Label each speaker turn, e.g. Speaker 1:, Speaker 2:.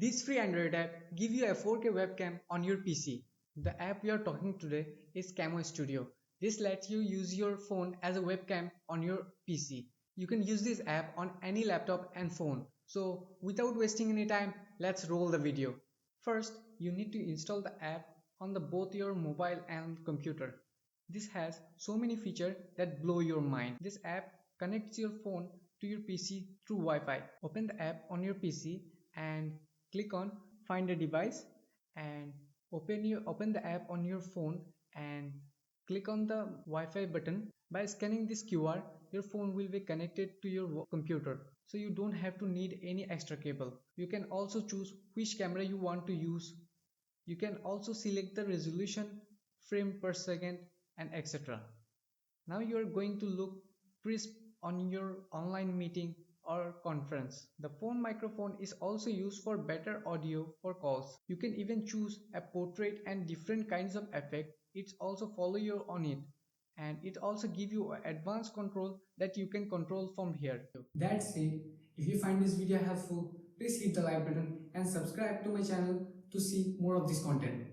Speaker 1: This free Android app gives you a 4K webcam on your PC. The app we are talking today is Camo Studio. This lets you use your phone as a webcam on your PC. You can use this app on any laptop and phone. So without wasting any time, let's roll the video. First, you need to install the app on both your mobile and computer. This has so many features that blow your mind. This app connects your phone to your PC through Wi-Fi. Open the app on your PC and click on find a device, and open the app on your phone and click on the Wi-Fi button. By scanning this QR, your phone will be connected to your computer, so you don't have to need any extra cable. You can also choose which camera you want to use. You can also select the resolution, frame per second, and etc. Now you are going to look crisp on your online meeting or conference. The phone microphone is also used for better audio for calls. You can even choose a portrait and different kinds of effect. It's also follow you on it, and it also give you advanced control that you can control from here. That's it. If you find this video helpful, please hit the like button and subscribe to my channel to see more of this content.